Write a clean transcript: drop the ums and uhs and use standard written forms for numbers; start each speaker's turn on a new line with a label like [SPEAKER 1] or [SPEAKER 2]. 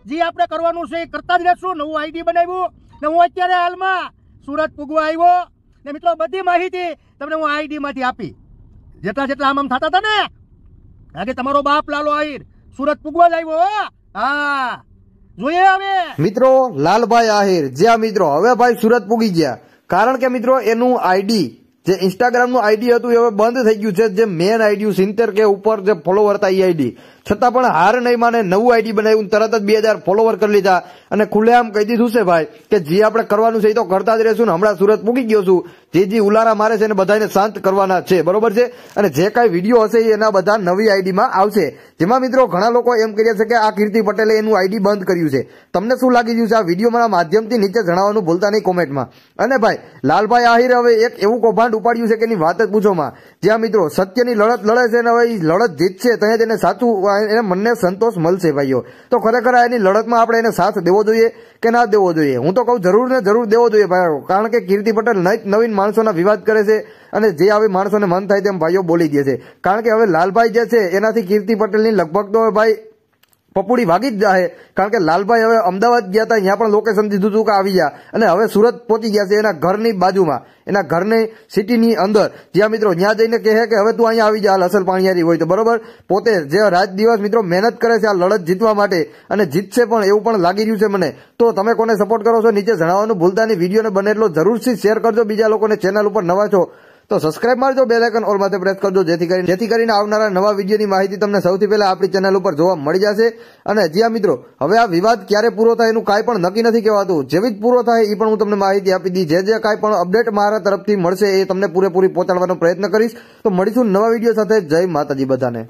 [SPEAKER 1] જે આપણે કરવાનું છે એ કરતા જ રહેશું. નવું આઈડી બનાવ્યું ને હું અત્યારે હાલમાં સુરત પૂગવા આવ્યો ને મિત્રો બધી માહિતી તમને હું આઈડી માંથી આપી. જેટલા જેટલા આમ થતા હતા ને આજે તમારો બાપ લાલો આહિર સુરત પૂગવા જ આવ્યો. હા જોઈએ હવે
[SPEAKER 2] મિત્રો લાલભાઈ આહિર જ્યાં મિત્રો હવે ભાઈ સુરત પૂગી ગયા. કારણ કે મિત્રો એનું આઈડી જે ઇન્સ્ટાગ્રામ નું આઈડી હતું એ હવે બંધ થઈ ગયું છે. જે મેન આઈડી 70 કે ઉપર જે ફોલોવર હતા એ આઈડી છતાં પણ હાર નહીં માને નવું આઈડી બનાવ્યું તરત જ 2000 ફોલોવર કરી લીધા અને ખુલ્લેઆમ કહી દીધું છે ભાઈ કે જે આપણે કરવાનું છે એ તો કરતા જ રહેશું ને હમણાં સુરત પૂગી ગયો છું. જે ઉલારા મારે છે એને બધાને શાંત કરવાના છે બરોબર છે. અને જે કાંઈ વિડીયો હશે એના બધા નવી આઈડીમાં આવશે. જેમાં મિત્રો ઘણા લોકો એમ કહ્યા છે કે આ કીર્તિ પટેલે એનું આઈડી બંધ કર્યું છે. તમને શું લાગી રહ્યું છે આ વિડીયોના માધ્યમથી નીચે જણાવવાનું ભૂલતા નહીં કોમેન્ટમાં. અને ભાઈ લાલભાઈ આહિર હવે એક એવું કૌભાંડ ઉપાડ્યું છે કે એની વાત જ પૂછોમાં. જ્યાં મિત્રો સત્યની લડત લડે છે ને હવે એ લડત જીતશે ત્યાં તેને સાચું એને મનને સંતોષ મળશે ભાઈઓ. તો ખરેખર એની લડતમાં આપણે એને સાથ દેવો જોઈએ કે ના દેવો જોઈએ? હું તો કહું જરૂર ને જરૂર દેવો જોઈએ ભાઈઓ. કારણ કે કીર્તિ પટેલ નવીન માણસોના વિવાદ કરે છે અને જે આવી માણસોને મન થાય તેમ ભાઈઓ બોલી દે છે. કારણ કે હવે લાલભાઈ જે છે એનાથી કીર્તિ પટેલની લગભગ તો ભાઈ પપુડી ભાગી જ જાય. કારણ કે લાલભાઈ હવે અમદાવાદ ગયા હતા ત્યાં પણ લોકેશન દીધું હતું કે આવી ગયા અને હવે સુરત પહોંચી ગયા છે એના ઘરની બાજુમાં એના ઘરની સિટીની અંદર. જ્યાં મિત્રો ત્યાં જઈને કહે કે હવે તું અહીંયા આવી જા અસલ પાણીયારી હોય તો બરોબર. પોતે જે રાત દિવસ મિત્રો મહેનત કરે છે આ લડત જીતવા માટે અને જીતશે પણ એવું પણ લાગી રહ્યું છે મને. તો તમે કોને સપોર્ટ કરો છો નીચે જણાવવાનું ભૂલતા નહીં. વિડીયોને બને એટલો જરૂરથી શેર કરજો. બીજા લોકોને ચેનલ ઉપર નવા છો તો સબસ્ક્રાઇબ મારજો. બેલ આઇકન ઓલ માથે પ્રેસ કરજો જેથી કરીને આવનારા નવા વિડીયોની માહિતી તમને સૌથી પહેલા આપણી ચેનલ ઉપર જોવા મળી જશે. અને જ્યાં મિત્રો હવે આ વિવાદ ક્યારે પૂરો થાય એનું કાંઈ પણ નક્કી નથી કહેવાતું. જેવી જ પૂરો થાય એ પણ હું તમને માહિતી આપી દી. જે કાંઈ પણ અપડેટ મારા તરફથી મળશે એ તમને પૂરેપૂરી પહોંચાડવાનો પ્રયત્ન કરીશ. તો મળીશું નવા વિડીયો સાથે. જય માતાજી બધાને.